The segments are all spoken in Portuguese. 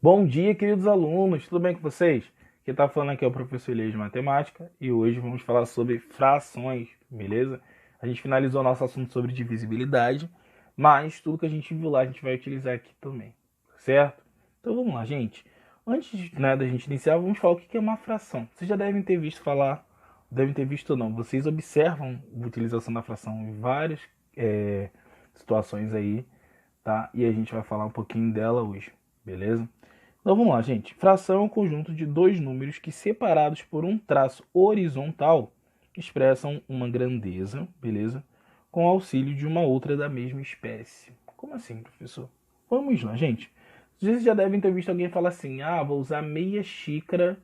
Bom dia, queridos alunos, tudo bem com vocês? Quem está falando aqui é o professor Elias de Matemática e hoje vamos falar sobre frações, beleza? A gente finalizou nosso assunto sobre divisibilidade, mas tudo que a gente viu lá a gente vai utilizar aqui também, certo? Então vamos lá, gente. Antes, da gente iniciar, vamos falar o que é uma fração. Vocês já devem ter visto falar, devem ter visto ou não, vocês observam a utilização da fração em várias situações aí, tá? E a gente vai falar um pouquinho dela hoje, beleza? Então vamos lá, gente. Fração é um conjunto de dois números que, separados por um traço horizontal, expressam uma grandeza, beleza? Com auxílio de uma outra da mesma espécie. Como assim, professor? Vamos lá, gente. Vocês já devem ter visto alguém falar assim: ah, vou usar meia xícara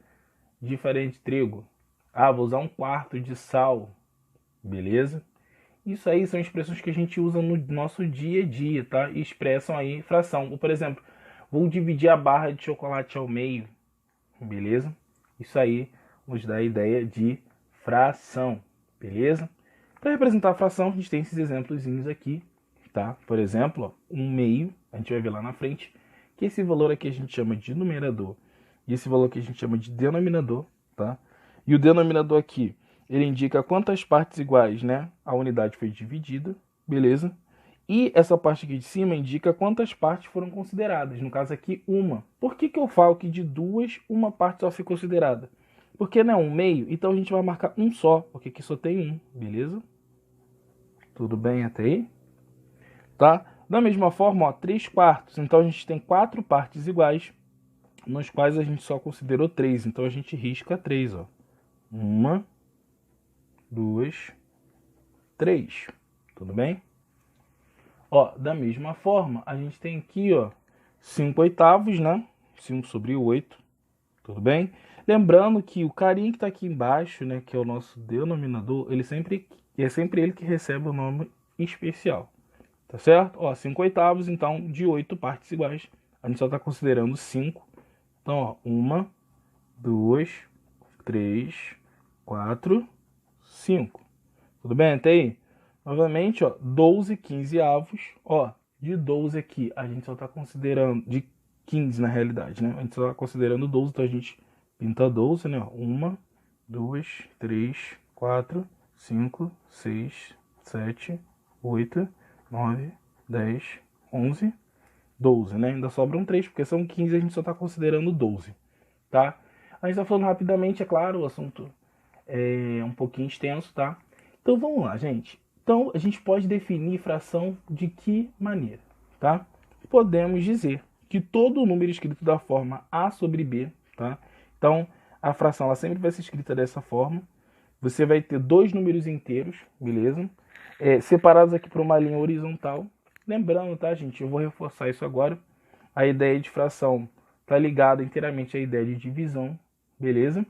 de farinha de trigo. Ah, vou usar um quarto de sal, beleza? Isso aí são expressões que a gente usa no nosso dia a dia, tá? E expressam aí fração. Por exemplo, vou dividir a barra de chocolate ao meio, beleza? Isso aí nos dá a ideia de fração, beleza? Para representar a fração, a gente tem esses exemplos aqui, tá? Por exemplo, ó, um meio, a gente vai ver lá na frente, que esse valor aqui a gente chama de numerador e esse valor aqui a gente chama de denominador, tá? E o denominador aqui, ele indica quantas partes iguais, né, a unidade foi dividida, beleza? E essa parte aqui de cima indica quantas partes foram consideradas. No caso aqui, uma. Por que eu falo que de duas, uma parte só foi considerada? Porque não é um meio, então a gente vai marcar um só, porque aqui só tem um, beleza? Tudo bem até aí? Tá? Da mesma forma, ó, 3 quartos. Então a gente tem 4 partes iguais, nos quais a gente só considerou 3. Então a gente risca 3, ó. 1, 2, 3. Tudo bem? Ó, da mesma forma, a gente tem aqui, ó, 5 oitavos, né? 5 sobre 8, tudo bem? Lembrando que o carinha que está aqui embaixo, né, que é o nosso denominador, é sempre ele que recebe o nome especial, tá certo? Ó, 5 oitavos, então, de 8 partes iguais, a gente só está considerando 5. Então, ó, 1, 2, 3, 4, 5. Tudo bem até aí? Novamente, ó, 12 15 avos, ó, de 12 aqui, a gente só está considerando, de 15 na realidade, né? A gente só está considerando 12, então a gente pinta 12, né? 1, 2, 3, 4, 5, 6, 7, 8, 9, 10, 11, 12, né? Ainda sobram 3, porque são 15 e a gente só está considerando 12, tá? A gente está falando rapidamente, é claro, o assunto é um pouquinho extenso, tá? Então vamos lá, gente. Então a gente pode definir fração de que maneira, tá? Podemos dizer que todo número escrito da forma A sobre B, tá? Então a fração ela sempre vai ser escrita dessa forma. Você vai ter dois números inteiros, beleza? Separados aqui por uma linha horizontal. Lembrando, tá, gente? Eu vou reforçar isso agora. A ideia de fração está ligada inteiramente à ideia de divisão, beleza?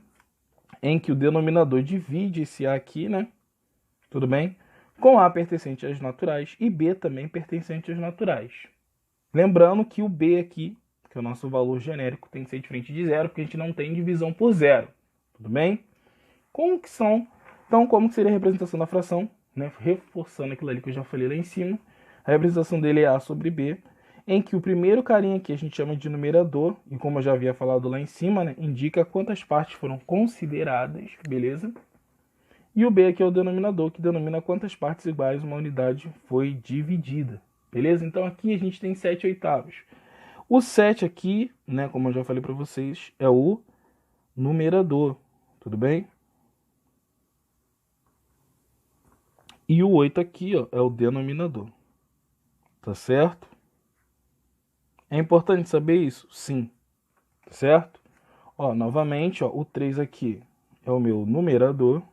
Em que o denominador divide esse A aqui, né? Tudo bem? Com A pertencente às naturais e B também pertencente às naturais. Lembrando que o B aqui, que é o nosso valor genérico, tem que ser diferente de zero, porque a gente não tem divisão por zero. Tudo bem? Como que são? Então, como que seria a representação da fração? Né? Reforçando aquilo ali que eu já falei lá em cima. A representação dele é A sobre B, em que o primeiro carinha aqui a gente chama de numerador, e como eu já havia falado lá em cima, né, indica quantas partes foram consideradas, beleza? E o B aqui é o denominador, que denomina quantas partes iguais uma unidade foi dividida, beleza? Então aqui a gente tem 7 oitavos. O 7 aqui, né, como eu já falei para vocês, é o numerador, tudo bem? E o 8 aqui, ó, é o denominador, tá certo? É importante saber isso? Sim, certo? Ó, novamente, ó, o 3 aqui é o meu numerador.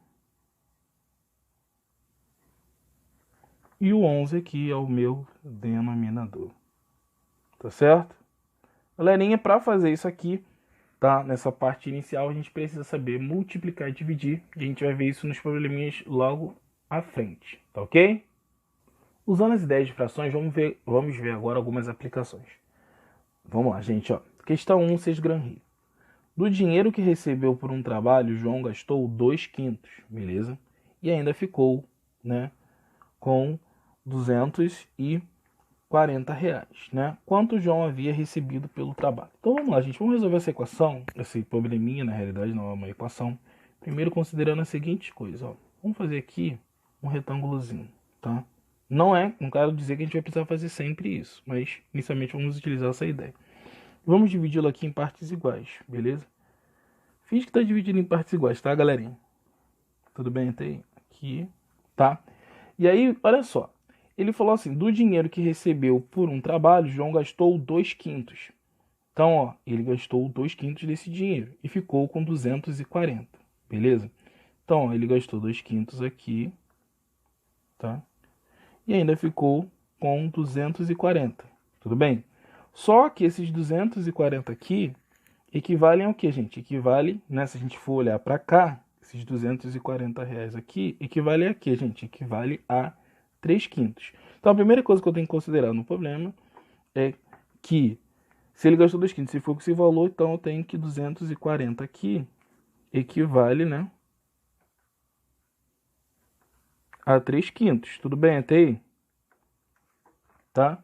E o 11 aqui é o meu denominador. Tá certo? Galerinha, para fazer isso aqui, tá? Nessa parte inicial, a gente precisa saber multiplicar e dividir. E a gente vai ver isso nos probleminhas logo à frente, tá ok? Usando as ideias de frações, vamos ver agora algumas aplicações. Vamos lá, gente, ó. Questão 1, 6 Gran-Ri. Do dinheiro que recebeu por um trabalho, João gastou 2/5, beleza? E ainda ficou, né, com 240 R$ 40, né? Quanto o João havia recebido pelo trabalho. Então vamos lá, gente. Vamos resolver essa equação, esse probleminha, na realidade não é uma equação. Primeiro considerando a seguinte coisa, ó. Vamos fazer aqui um retângulozinho, tá? Não quero dizer que a gente vai precisar fazer sempre isso, mas inicialmente vamos utilizar essa ideia. Vamos dividi-lo aqui em partes iguais, beleza? Finge que está dividido em partes iguais, tá, galerinha? Tudo bem até aí? Aqui, tá? E aí, olha só. Ele falou assim, do dinheiro que recebeu por um trabalho, João gastou 2/5. Então, ó, ele gastou 2/5 desse dinheiro e ficou com 240, beleza? Então, ó, ele gastou 2/5 aqui, tá? E ainda ficou com 240, tudo bem? Só que esses 240 aqui equivalem ao que, gente? Equivale, né, se a gente for olhar para cá, esses R$ 240 aqui, equivale a quê, gente? Equivale a 3/5. Então, a primeira coisa que eu tenho que considerar no problema é que se ele gastou 2/5, se for com esse valor, então eu tenho que 240 aqui equivale, né, a 3/5. Tudo bem até aí? Tá?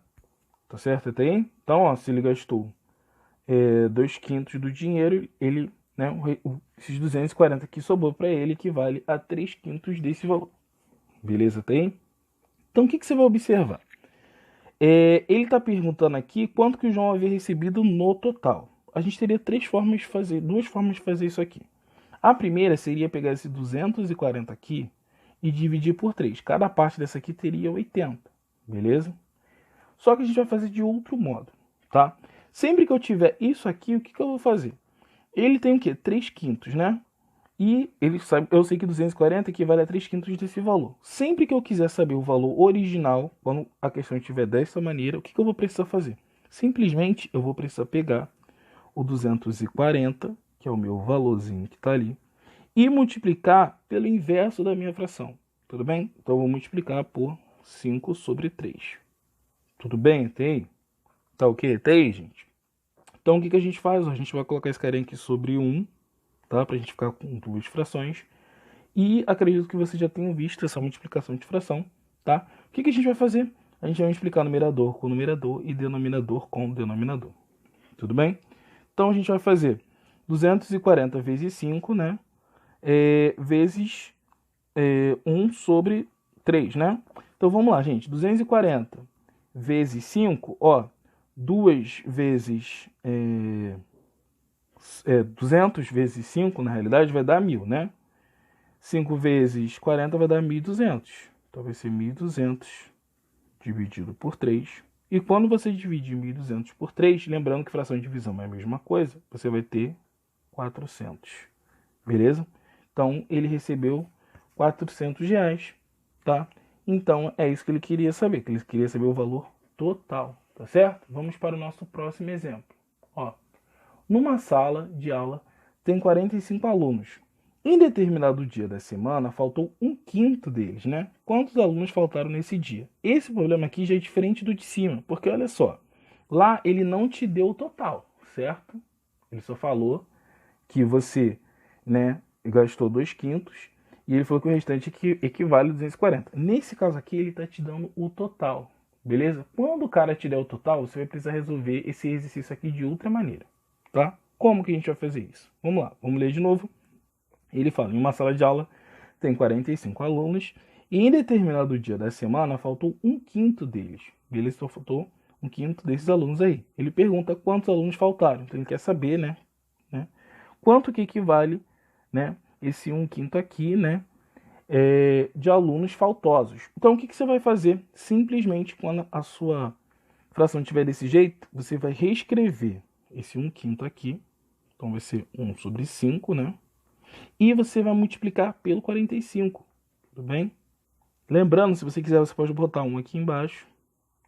Tá certo até aí? Então, ó, se ele gastou 2/5 do dinheiro, ele, né, esses 240 que sobrou para ele equivale a 3/5 desse valor. Beleza, tem? Então, o que você vai observar? Ele está perguntando aqui quanto que o João havia recebido no total. A gente teria duas formas de fazer isso aqui. A primeira seria pegar esse 240 aqui e dividir por 3. Cada parte dessa aqui teria 80, beleza? Só que a gente vai fazer de outro modo, tá? Sempre que eu tiver isso aqui, o que eu vou fazer? Ele tem o quê? 3/5, né? E eu sei que 240 equivale a 3/5 desse valor. Sempre que eu quiser saber o valor original, quando a questão estiver dessa maneira, o que eu vou precisar fazer? Simplesmente eu vou precisar pegar o 240, que é o meu valorzinho que está ali, e multiplicar pelo inverso da minha fração. Tudo bem? Então eu vou multiplicar por 5/3. Tudo bem até aí? Tá ok até aí, gente? Então o que a gente faz? A gente vai colocar esse carinha aqui sobre 1, tá? Pra gente ficar com duas frações. E acredito que vocês já tenham visto essa multiplicação de fração, tá? O que a gente vai fazer? A gente vai multiplicar numerador com numerador e denominador com denominador. Tudo bem? Então a gente vai fazer 240 vezes 5, né? Vezes 1/3, né? Então vamos lá, gente. 240 vezes 5, ó. 2 vezes 200 vezes 5, na realidade, vai dar 1.000, né? 5 vezes 40 vai dar 1.200. Então vai ser 1.200 dividido por 3. E quando você dividir 1.200 por 3, lembrando que fração de divisão é a mesma coisa, você vai ter 400. Beleza? Então ele recebeu R$ 400, tá? Então é isso que ele queria saber, que ele queria saber o valor total, tá certo? Vamos para o nosso próximo exemplo. Ó, numa sala de aula tem 45 alunos. Em determinado dia da semana, faltou 1/5 deles, né? Quantos alunos faltaram nesse dia? Esse problema aqui já é diferente do de cima, porque olha só, lá ele não te deu o total, certo? Ele só falou que você, né, gastou 2/5 e ele falou que o restante equivale a 240. Nesse caso aqui, ele está te dando o total, beleza? Quando o cara te der o total, você vai precisar resolver esse exercício aqui de outra maneira, tá? Como que a gente vai fazer isso? Vamos lá, vamos ler de novo. Ele fala, em uma sala de aula tem 45 alunos e em determinado dia da semana faltou 1/5 deles. Beleza? Só faltou 1/5 desses alunos aí. Ele pergunta quantos alunos faltaram. Então ele quer saber, né? Quanto que equivale, né, esse 1/5 aqui, né, de alunos faltosos. Então o que você vai fazer? Simplesmente quando a sua fração estiver desse jeito, você vai reescrever esse 1/5 aqui. Então vai ser 1/5, né? E você vai multiplicar pelo 45, tudo bem? Lembrando, se você quiser, você pode botar 1 aqui embaixo,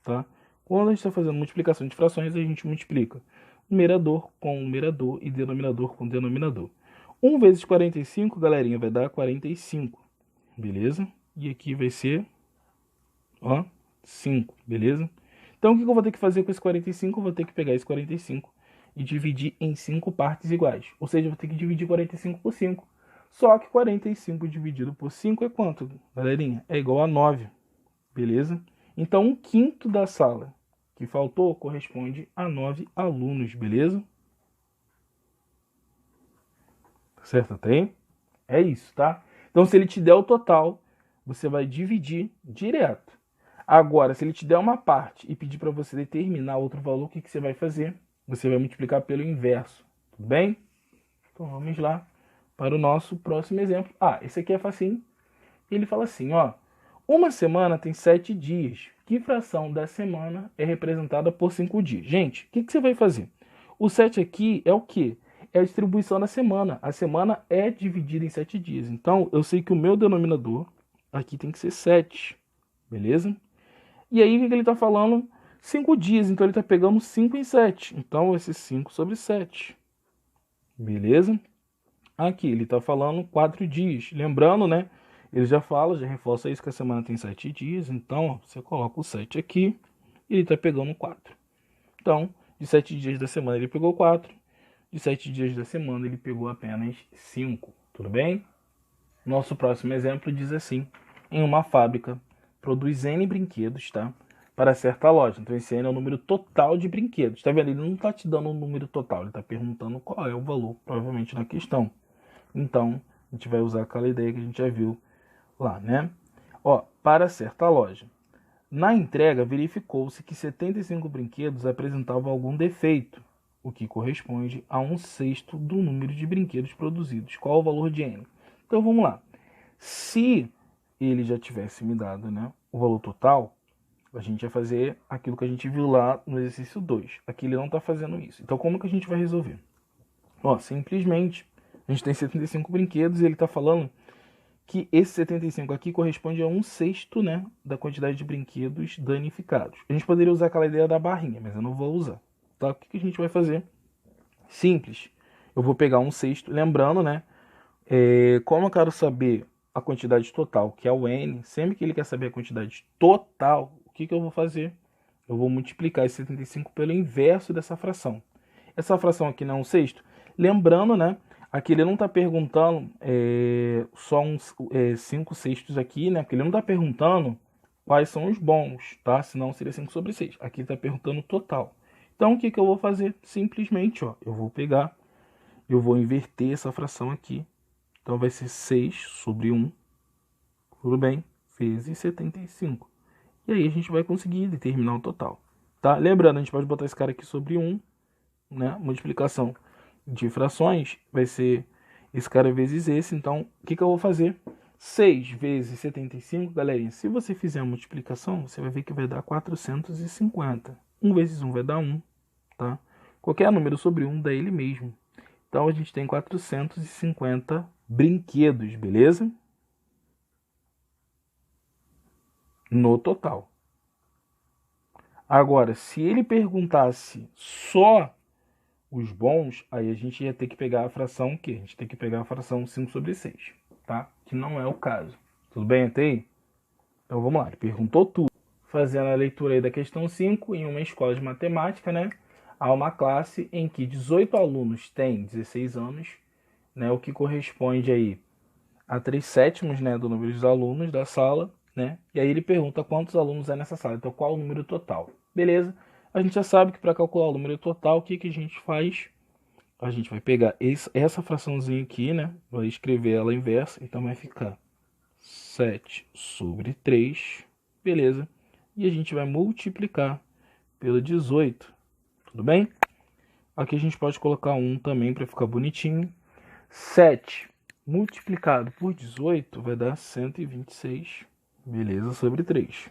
tá? Quando a gente está fazendo multiplicação de frações, a gente multiplica numerador com numerador e denominador com denominador. 1 vezes 45, galerinha, vai dar 45, beleza? E aqui vai ser, ó, 5, beleza? Então, o que eu vou ter que fazer com esse 45? Eu vou ter que pegar esse 45 e dividir em 5 partes iguais. Ou seja, eu vou ter que dividir 45 por 5. Só que 45 dividido por 5 é quanto, galerinha? É igual a 9, beleza? Então, 1/5 da sala que faltou corresponde a 9 alunos, beleza? Certo até aí? É isso, tá? Então, se ele te der o total, você vai dividir direto. Agora, se ele te der uma parte e pedir para você determinar outro valor, o que você vai fazer? Você vai multiplicar pelo inverso, tudo bem? Então, vamos lá para o nosso próximo exemplo. Esse aqui é facinho. Ele fala assim, ó. Uma semana tem 7 dias. Que fração da semana é representada por 5 dias? Gente, o que você vai fazer? O 7 aqui é o quê? É a distribuição da semana. A semana é dividida em 7 dias. Então, eu sei que o meu denominador aqui tem que ser 7. Beleza? E aí, o que ele está falando? 5 dias. Então, ele está pegando 5 em 7. Então, vai ser 5 sobre 7. Beleza? Aqui, ele está falando 4 dias. Lembrando, né? Ele já fala, já reforça isso, que a semana tem 7 dias. Então, ó, você coloca o 7 aqui e ele está pegando 4. Então, de 7 dias da semana ele pegou 4. De 7 dias da semana ele pegou apenas 5. Tudo bem? Nosso próximo exemplo diz assim. Em uma fábrica, produz N brinquedos, tá? Para certa loja. Então, esse N é o número total de brinquedos. Tá vendo? Ele não está te dando o número total. Ele está perguntando qual é o valor, provavelmente, na questão. Então, a gente vai usar aquela ideia que a gente já viu lá, né? Ó, para certa loja. Na entrega, verificou-se que 75 brinquedos apresentavam algum defeito, o que corresponde a 1/6 do número de brinquedos produzidos. Qual o valor de N? Então, vamos lá. Se ele já tivesse me dado, né, o valor total, a gente vai fazer aquilo que a gente viu lá no exercício 2. Aqui ele não está fazendo isso. Então, como que a gente vai resolver? Ó, simplesmente, a gente tem 75 brinquedos e ele está falando que esse 75 aqui corresponde a 1/6, né, da quantidade de brinquedos danificados. A gente poderia usar aquela ideia da barrinha, mas eu não vou usar. Tá? O que a gente vai fazer? Simples. Eu vou pegar 1/6, lembrando, né, como eu quero saber a quantidade total, que é o N, sempre que ele quer saber a quantidade total, o que eu vou fazer? Eu vou multiplicar esse 75 pelo inverso dessa fração. Essa fração aqui não é 1/6? Lembrando, né, aqui ele não está perguntando só uns 5/6 aqui, né? Porque ele não está perguntando quais são os bons, tá? Senão seria 5 sobre 6. Aqui ele está perguntando o total. Então, o que eu vou fazer? Simplesmente, ó, eu vou pegar, eu vou inverter essa fração aqui. Então, vai ser 6 sobre 1, tudo bem? Vezes 75. E aí, a gente vai conseguir determinar o total, tá? Lembrando, a gente pode botar esse cara aqui sobre 1, né? Multiplicação de frações vai ser esse cara vezes esse. Então, o que eu vou fazer? 6 vezes 75, galerinha. Se você fizer a multiplicação, você vai ver que vai dar 450. 1 vezes 1 vai dar 1, tá? Qualquer número sobre 1 dá ele mesmo. Então, a gente tem 450 brinquedos, beleza? No total. Agora, se ele perguntasse só os bons, aí a gente ia ter que pegar a fração o quê? A gente tem que pegar a fração 5 sobre 6, tá? Que não é o caso. Tudo bem até aí? Então vamos lá, ele perguntou tudo. Fazendo a leitura aí da questão 5, em uma escola de matemática, né? Há uma classe em que 18 alunos têm 16 anos, né? O que corresponde aí a 3/7, né, do número de alunos da sala, né? E aí ele pergunta quantos alunos é nessa sala, então qual o número total. Beleza? A gente já sabe que para calcular o número total, o que a gente faz? A gente vai pegar essa fraçãozinha aqui, né? Vai escrever ela inversa, então vai ficar 7 sobre 3, beleza? E a gente vai multiplicar pelo 18, tudo bem? Aqui a gente pode colocar 1 também para ficar bonitinho. 7 multiplicado por 18 vai dar 126, beleza, sobre 3.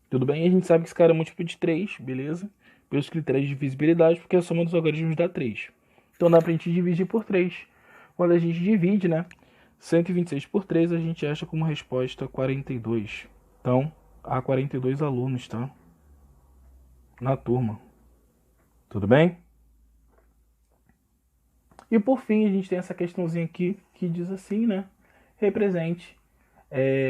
Tudo bem? E a gente sabe que esse cara é múltiplo de 3, beleza? Pelos critérios de divisibilidade, porque a soma dos algarismos dá 3. Então dá pra gente dividir por 3. Quando a gente divide, né, 126 por 3, a gente acha como resposta 42. Então, há 42 alunos, tá? Na turma. Tudo bem? E por fim, a gente tem essa questãozinha aqui que diz assim, né? Represente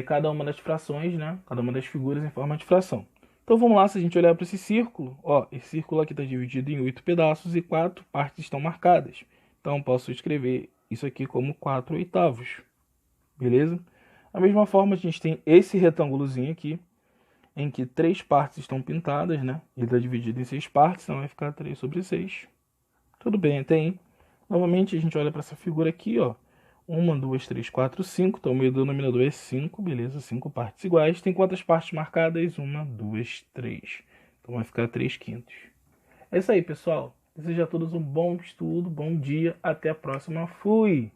cada uma das frações, né? Cada uma das figuras em forma de fração. Então vamos lá, se a gente olhar para esse círculo, ó, esse círculo aqui está dividido em 8 pedaços e 4 partes estão marcadas. Então posso escrever isso aqui como 4/8, beleza? Da mesma forma, a gente tem esse retângulozinho aqui. em que 3 partes estão pintadas, né? Ele está dividido em 6 partes, então vai ficar 3 sobre 6. Tudo bem, tem. Novamente, a gente olha para essa figura aqui, ó. 1, 2, 3, 4, 5. Então, o meio denominador é 5, beleza? 5 partes iguais. Tem quantas partes marcadas? 1, 2, 3. Então, vai ficar 3/5. É isso aí, pessoal. Desejo a todos um bom estudo, bom dia. Até a próxima. Fui!